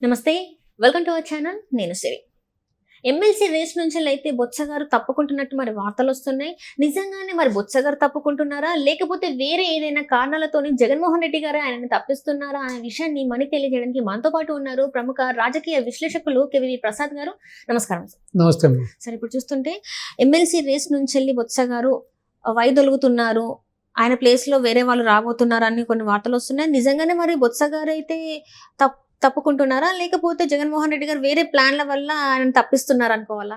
నమస్తే, welcome to our channel. నేను సిరి. MLC race నుంచి అయితే బొత్స గారు తప్పుకుంటున్నట్టు మరి వార్తలు వస్తున్నాయి. నిజంగానే మరి బొత్స గారు తప్పుకుంటున్నారా, లేకపోతే వేరే ఏదైనా కారణాలతోని జగన్మోహన్ రెడ్డి గారు ఆయనని తప్పిస్తున్నారా అనే విషయాన్ని మనకి తెలియజేయడానికి మనతో పాటు ఉన్నారు ప్రముఖ రాజకీయ విశ్లేషకులు కేవీ ప్రసాద్ గారు. నమస్కారం సార్. నమస్తే. సరే, ఇప్పుడు చూస్తుంటే ఎమ్మెల్సీ రేస్ నుంచి వెళ్ళి బొత్స గారు వైదొలుగుతున్నారు, ఆయన ప్లేస్ లో వేరే వాళ్ళు రాబోతున్నారు అని కొన్ని వార్తలు వస్తున్నాయి. నిజంగానే మరి బొత్స గారు అయితే తప్పుకుంటున్నారా, లేకపోతే జగన్మోహన్ రెడ్డి గారు వేరే ప్లాన్ల వల్ల ఆయన తప్పిస్తున్నారు అనుకోవాలా?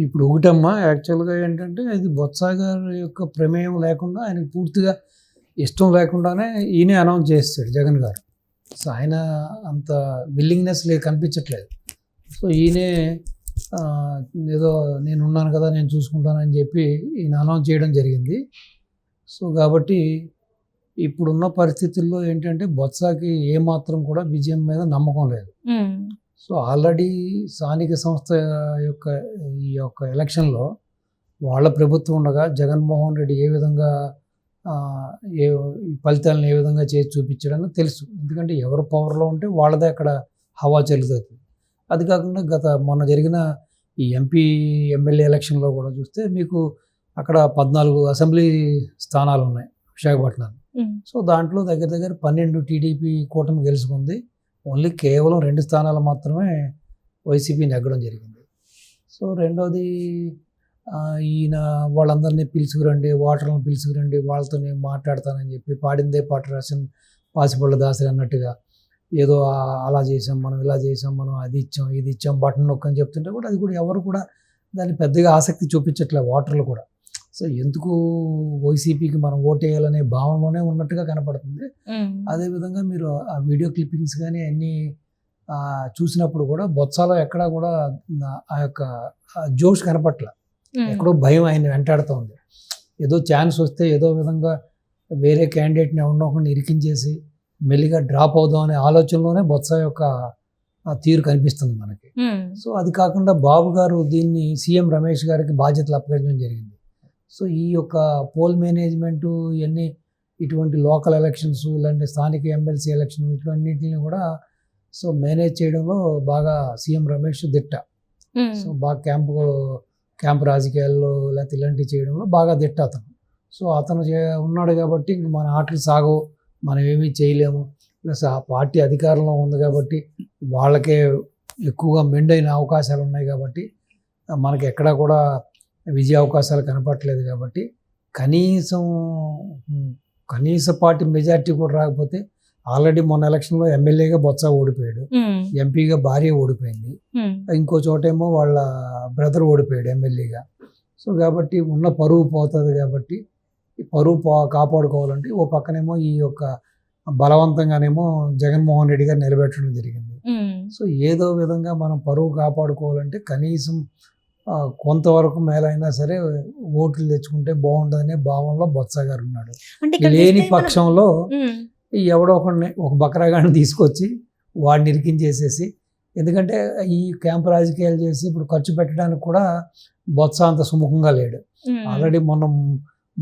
ఇప్పుడు ఒకటమ్మా, యాక్చువల్గా ఏంటంటే ఇది బొత్స గారి యొక్క ప్రమేయం లేకుండా, ఆయనకు పూర్తిగా ఇష్టం లేకుండానే ఈయనే అనౌన్స్ చేస్తాడు జగన్ గారు. సో ఆయన అంత విల్లింగ్నెస్ కనిపించట్లేదు. సో ఈయనే ఏదో నేను ఉన్నాను కదా, నేను చూసుకుంటానని చెప్పి ఈయన అనౌన్స్ చేయడం జరిగింది. సో కాబట్టి ఇప్పుడున్న పరిస్థితుల్లో ఏంటంటే బొత్సకి ఏమాత్రం కూడా విజయం మీద నమ్మకం లేదు. సో ఆల్రెడీ స్థానిక సంస్థ యొక్క ఈ యొక్క ఎలక్షన్లో వాళ్ళ ప్రభుత్వం ఉండగా జగన్మోహన్ రెడ్డి ఏ విధంగా ఏ ఫలితాలను ఏ విధంగా చేసి చూపించడానికి తెలుసు. ఎందుకంటే ఎవరు పవర్లో ఉంటే వాళ్ళదే అక్కడ హవా చెల్లుతుంది. అది కాకుండా మొన్న జరిగిన ఈ ఎంపీ ఎమ్మెల్యే ఎలక్షన్లో కూడా చూస్తే మీకు అక్కడ 14 అసెంబ్లీ స్థానాలు ఉన్నాయి విశాఖపట్నాలు. సో దాంట్లో దగ్గర దగ్గర 12 టీడీపీ కూటమి గెలుచుకుంది. ఓన్లీ కేవలం 2 స్థానాలు మాత్రమే వైసీపీ నెగ్గడం జరిగింది. సో రెండోది ఈయన వాళ్ళందరినీ పిలుచుకురండి, ఓటర్లను పిలుచుకురండి, వాళ్ళతో నేను మాట్లాడతానని చెప్పి పాడిందే పాట రాసిన పాసిపళ్ళ దాసరి అన్నట్టుగా ఏదో అలా చేసాం మనం, ఇలా చేసాం మనం, అది ఇచ్చాం ఇది ఇచ్చాం, బటన్ నొక్కని చెప్తుంటే కూడా అది కూడా ఎవరు కూడా దాన్ని పెద్దగా ఆసక్తి చూపించట్లేదు ఓటర్లు కూడా. సో ఎందుకు వైసీపీకి మనం ఓటేయాలనే భావంలోనే ఉన్నట్టుగా కనపడుతుంది. అదేవిధంగా మీరు ఆ వీడియో క్లిప్పింగ్స్ కానీ అన్నీ చూసినప్పుడు కూడా బొత్సలో ఎక్కడా కూడా ఆ యొక్క జోష్ కనపట్ల. ఎక్కడో భయం ఆయన వెంటాడుతూ ఉంది. ఏదో ఛాన్స్ వస్తే ఏదో విధంగా వేరే క్యాండిడేట్ని ఎవరినొకరిని ఇరికించేసి మెల్లిగా డ్రాప్ అవుదాం అనే ఆలోచనలోనే బొత్స యొక్క తీరు కనిపిస్తుంది మనకి. సో అది కాకుండా బాబు గారు దీన్ని సీఎం రమేష్ గారికి బాధ్యతలు అప్పగించడం జరిగింది. సో ఈ యొక్క పోల్ మేనేజ్మెంటు ఇవన్నీ ఇటువంటి లోకల్ ఎలక్షన్స్ ఇలాంటి స్థానిక ఎమ్మెల్సీ ఎలక్షన్ ఇట్లన్నింటిని కూడా సో మేనేజ్ చేయడంలో బాగా సీఎం రమేష్ దిట్ట. సో బాగా క్యాంపు రాజకీయాల్లో లేకపోతే ఇలాంటివి చేయడంలో బాగా దిట్ట అతను. సో అతను ఉన్నాడు కాబట్టి ఇంక మన ఆటలు సాగవు, మనం ఏమీ చేయలేము. ప్లస్ ఆ పార్టీ అధికారంలో ఉంది కాబట్టి వాళ్ళకే ఎక్కువగా మెండైన అవకాశాలు ఉన్నాయి కాబట్టి మనకి ఎక్కడా కూడా విజయ అవకాశాలు కనపడట్లేదు. కాబట్టి కనీసపాటి మెజార్టీ కూడా రాకపోతే ఆల్రెడీ మొన్న ఎలక్షన్లో ఎమ్మెల్యేగా బొత్స ఓడిపోయాడు, ఎంపీగా భార్య ఓడిపోయింది, ఇంకో చోటేమో వాళ్ళ బ్రదర్ ఓడిపోయాడు ఎమ్మెల్యేగా. సో కాబట్టి ఉన్న పరువు పోతుంది. కాబట్టి ఈ పరువు కాపాడుకోవాలంటే ఓ పక్కనేమో ఈ యొక్క బలవంతంగానేమో జగన్మోహన్ రెడ్డి గారు నిలబెట్టడం జరిగింది. సో ఏదో విధంగా మనం పరువు కాపాడుకోవాలంటే కనీసం కొంతవరకు మేలైనా సరే ఓట్లు తెచ్చుకుంటే బాగుంటుందనే భావంలో బొత్స గారు ఉన్నాడు. లేని పక్షంలో ఎవడో ఒక బకరాగాన్ని తీసుకొచ్చి వాడిని ఇరికించేసేసి, ఎందుకంటే ఈ క్యాంపు రాజకీయాలు చేసి ఇప్పుడు ఖర్చు పెట్టడానికి కూడా బొత్స అంత సుముఖంగా లేడు. ఆల్రెడీ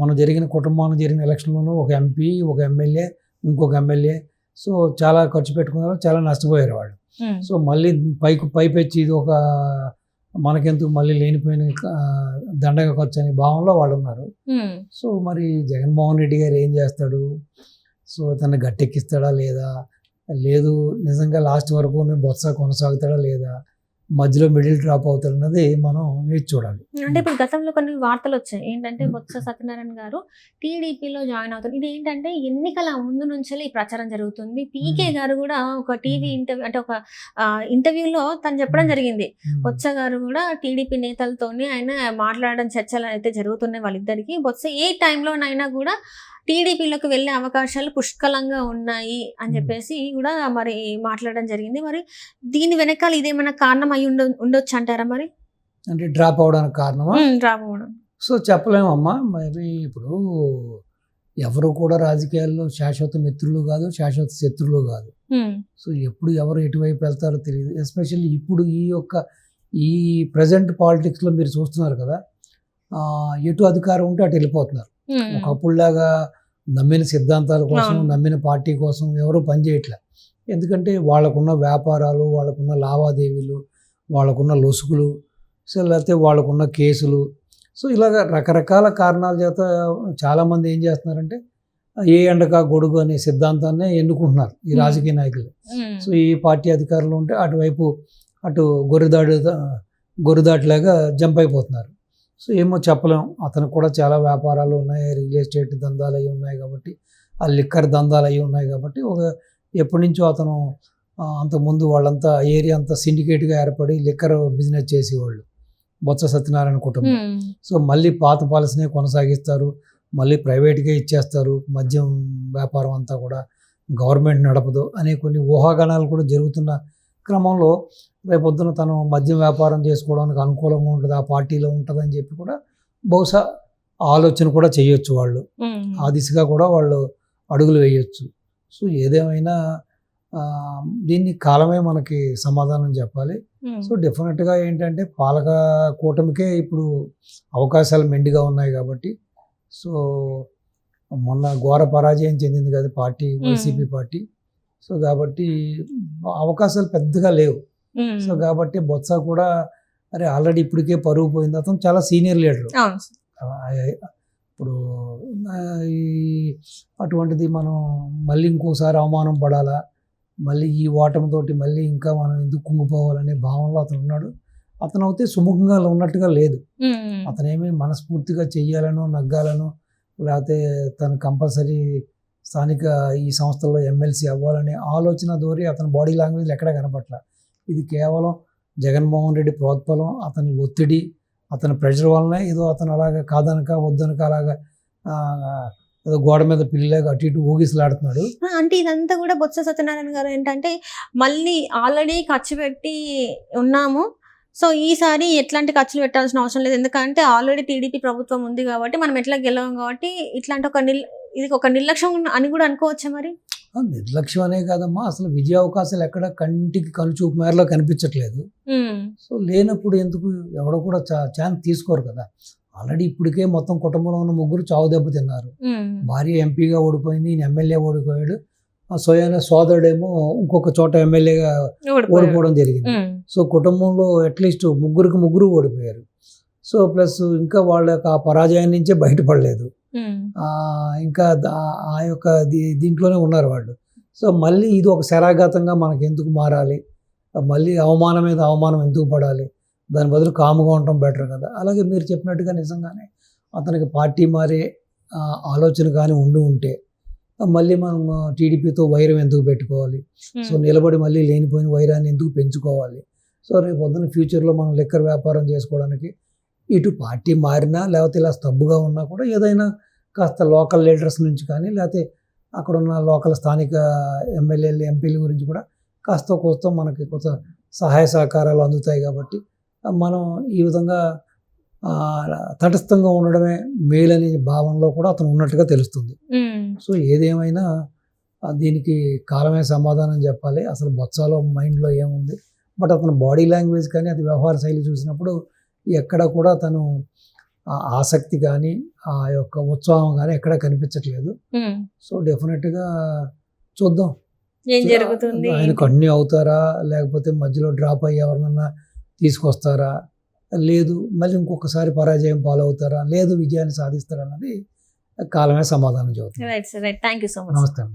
మొన్న జరిగిన కుటుంబానికి జరిగిన ఎలక్షన్లోనూ ఒక ఎంపీ, ఒక ఎమ్మెల్యే, ఇంకొక ఎమ్మెల్యే సో చాలా ఖర్చు పెట్టుకున్నారు, చాలా నష్టపోయారు వాళ్ళు. సో మళ్ళీ పైపెచ్చి ఇది ఒక మనకెందుకు మళ్ళీ లేనిపోయిన దండగా ఖర్చు అనే భావంలో వాళ్ళు ఉన్నారు. సో మరి జగన్మోహన్ రెడ్డి గారు ఏం చేస్తాడు? సో తనని గట్టెక్కిస్తాడా లేదా, లేదు నిజంగా లాస్ట్ వరకు బొత్స కొనసాగుతాడా లేదా, మధ్యలో మిడిల్ డ్రాప్ అవుతాడు అన్నది మనం వేచి చూడాలి. అంటే ఇప్పుడు గతంలో కొన్ని వార్తలు వచ్చాయి ఏంటంటే బొత్స సత్యనారాయణ గారు టీడీపీలో జాయిన్ అవుతారు. ఇది ఏంటంటే ఎన్నికల ముందు నుంచే ఈ ప్రచారం జరుగుతుంది. పీకే గారు కూడా ఒక టీవీ ఇంటర్వ్యూ అంటే ఒక ఇంటర్వ్యూలో తను చెప్పడం జరిగింది, బొత్స గారు కూడా టీడీపీ నేతలతోనే ఆయన మాట్లాడడం, చర్చలు అయితే జరుగుతున్నాయి వాళ్ళిద్దరికి. బొత్స ఏ టైంలోనైనా కూడా టీడీపీలోకి వెళ్ళే అవకాశాలు పుష్కలంగా ఉన్నాయి అని చెప్పేసి కూడా మరి మాట్లాడడం జరిగింది. మరి దీని వెనకాల ఇదేమైనా కారణం అయి ఉండొచ్చు అంటారా? మరి అంటే డ్రాప్ అవడానికి కారణమా? డ్రాప్ అవడం సో చెప్పలేమమ్మా. మరి ఇప్పుడు ఎవరు కూడా రాజకీయాల్లో శాశ్వత మిత్రులు కాదు, శాశ్వత శత్రువులు కాదు. సో ఎప్పుడు ఎవరు ఎటువైపు వెళ్తారో తెలియదు. ఎస్పెషల్లీ ఇప్పుడు ఈ ప్రజెంట్ పాలిటిక్స్లో మీరు చూస్తున్నారు కదా, ఎటు అధికారం ఉంటే అటు వెళ్ళిపోతున్నారు. ఒకప్పుడులాగా నమ్మిన సిద్ధాంతాల కోసం, నమ్మిన పార్టీ కోసం ఎవరు పనిచేయట్లే. ఎందుకంటే వాళ్ళకున్న వ్యాపారాలు, వాళ్ళకున్న లావాదేవీలు, వాళ్ళకున్న లొసుగులు, సో లేకపోతే వాళ్ళకున్న కేసులు, సో ఇలాగ రకరకాల కారణాల చేత చాలామంది ఏం చేస్తున్నారంటే ఏ ఎండక గొడుగు అనే సిద్ధాంతాన్ని ఎన్నుకుంటున్నారు ఈ రాజకీయ నాయకులు. సో ఈ పార్టీ అధికారులు ఉంటే అటువైపు అటు గొర్రెదాటిలాగా జంప్ అయిపోతున్నారు. సో ఏమో చెప్పలేం, అతనికి కూడా చాలా వ్యాపారాలు ఉన్నాయి, రియల్ ఎస్టేట్ దందాలు అవి ఉన్నాయి కాబట్టి, ఆ లిక్కర్ దందాలు అవి ఉన్నాయి కాబట్టి ఎప్పటి నుంచో అతను అంతకుముందు వాళ్ళంతా ఏరియా అంతా సిండికేట్గా ఏర్పడి లిక్కర్ బిజినెస్ చేసేవాళ్ళు బొత్స సత్యనారాయణ కుటుంబం. సో మళ్ళీ పాత పాలసీనే కొనసాగిస్తారు, మళ్ళీ ప్రైవేట్గా ఇచ్చేస్తారు, మద్యం వ్యాపారం అంతా కూడా గవర్నమెంట్ నడపదు అనే కొన్ని ఊహాగానాలు కూడా జరుగుతున్న క్రమంలో రేపొద్దున తను మద్యం వ్యాపారం చేసుకోవడానికి అనుకూలంగా ఉంటుంది, ఆ పార్టీలో ఉంటుందని చెప్పి కూడా బహుశా ఆలోచన కూడా చేయొచ్చు వాళ్ళు, ఆ దిశగా కూడా వాళ్ళు అడుగులు వేయొచ్చు. సో ఏదేమైనా దీన్ని కాలమే మనకి సమాధానం చెప్పాలి. సో డెఫినెట్గా ఏంటంటే పాలక కూటమికే ఇప్పుడు అవకాశాలు మెండుగా ఉన్నాయి కాబట్టి, సో మొన్న ఘోర పరాజయం చెందింది కదా పార్టీ, వైసీపీ పార్టీ. సో కాబట్టి అవకాశాలు పెద్దగా లేవు. సో కాబట్టి బొత్స కూడా అరే ఆల్రెడీ ఇప్పటికే పరుగు పోయింది, అతను చాలా సీనియర్ లీడరు. ఇప్పుడు అటువంటిది మనం మళ్ళీ ఇంకోసారి అవమానం పడాలా, మళ్ళీ ఈ ఓటమితోటి మళ్ళీ ఇంకా మనం ఎందుకు కుంగిపోవాలనే భావనలో అతను ఉన్నాడు. అతను అయితే సుముఖంగా ఉన్నట్టుగా లేదు, అతనేమి మనస్ఫూర్తిగా చెయ్యాలనో నగ్గాలనో లేకపోతే తను కంపల్సరీ స్థానిక ఈ సంస్థల్లో ఎమ్మెల్సీ అవ్వాలనే ఆలోచన దూరి అతని బాడీ లాంగ్వేజ్ ఎక్కడా కనపట్ల. ఇది కేవలం జగన్మోహన్ రెడ్డి ప్రోత్బలం, అతని ఒత్తిడి, అతని ప్రెషర్ వల్లనే ఏదో అతను అలాగా కాదనక వద్దనక అలాగా ఏదో గోడ మీద పిల్లిలాగా అటు ఇటు ఊగిసలాడుతున్నాడు. అంటే ఇదంతా కూడా బొత్స సత్యనారాయణ గారు ఏంటంటే మళ్ళీ ఆల్రెడీ ఖర్చు పెట్టి ఉన్నాము, సో ఈసారి ఎట్లాంటి ఖర్చులు పెట్టాల్సిన అవసరం లేదు, ఎందుకంటే ఆల్రెడీ టీడీపీ ప్రభుత్వం ఉంది కాబట్టి మనం ఎట్లా గెలవం కాబట్టి ఇట్లాంటి ఇది ఒక నిర్లక్ష్యం అని కూడా అనుకోవచ్చా మరి? నిర్లక్ష్యం అనే కాదమ్మా, అసలు విజయ అవకాశాలు ఎక్కడ కంటికి కనుచూపు మేరలో కనిపించట్లేదు. సో లేనప్పుడు ఎందుకు ఎవడో కూడా ఛాన్స్ తీసుకోరు కదా. ఆల్రెడీ ఇప్పటికే మొత్తం కుటుంబంలో ఉన్న ముగ్గురు చావు దెబ్బ తిన్నారు. భార్య ఎంపీగా ఓడిపోయింది, ఈయన ఎమ్మెల్యే ఓడిపోయాడు, స్వయాన సోదరుడేమో ఇంకొక చోట ఎమ్మెల్యేగా ఓడిపోవడం జరిగింది. సో కుటుంబంలో అట్లీస్ట్ ముగ్గురు ఓడిపోయారు. సో ప్లస్ ఇంకా వాళ్ళ యొక్క ఆ పరాజయం నుంచే బయటపడలేదు, ఇంకా ఆ యొక్క దీంట్లోనే ఉన్నారు వాళ్ళు. సో మళ్ళీ ఇది ఒక శరాఘాతంగా మనకి ఎందుకు మారాలి, మళ్ళీ అవమానం మీద అవమానం ఎందుకు పడాలి, దాని బదులు కాముగా ఉండటం బెటర్ కదా. అలాగే మీరు చెప్పినట్టుగా నిజంగానే అతనికి పార్టీ మారే ఆలోచన కానీ ఉంటే మళ్ళీ మనం టీడీపీతో వైరం ఎందుకు పెట్టుకోవాలి, సో నిలబడి మళ్ళీ లేనిపోయిన వైరాన్ని ఎందుకు పెంచుకోవాలి. సో రేపు పొద్దున్న ఫ్యూచర్లో మనం లిక్కర్ వ్యాపారం చేసుకోవడానికి ఇటు పార్టీ మారినా లేకపోతే ఇలా స్తబ్బుగా ఉన్నా కూడా ఏదైనా కాస్త లోకల్ లీడర్స్ నుంచి కానీ లేకపోతే అక్కడ ఉన్న లోకల్ స్థానిక ఎమ్మెల్యేలు ఎంపీల గురించి కూడా కాస్త కోస్త మనకి కొంత సహాయ సహకారాలు అందుతాయి కాబట్టి మనం ఈ విధంగా తటస్థంగా ఉండడమే మేలనే భావనలో కూడా అతను ఉన్నట్టుగా తెలుస్తుంది. సో ఏదేమైనా దీనికి కాలమే సమాధానం చెప్పాలి. అసలు బొత్సలో మైండ్లో ఏముంది, బట్ అతను బాడీ లాంగ్వేజ్ కానీ అది వ్యవహార శైలి చూసినప్పుడు ఎక్కడ కూడా తను ఆసక్తి కానీ ఆ యొక్క ఉత్సాహం కానీ ఎక్కడ కనిపించట్లేదు. సో డెఫినెట్గా చూద్దాం ఏం జరుగుతుంది, ఆయన కంటిన్యూ అవుతారా లేకపోతే మధ్యలో డ్రాప్ అయ్యి ఎవరినన్నా తీసుకొస్తారా, లేదు మళ్ళీ ఇంకొకసారి పరాజయం పాలవుతారా, లేదు విజయాన్ని సాధిస్తారా అన్నది కాలమే సమాధానం చెబుతుంది. Right sir, right, thank you so much. నమస్తే అమ్మ.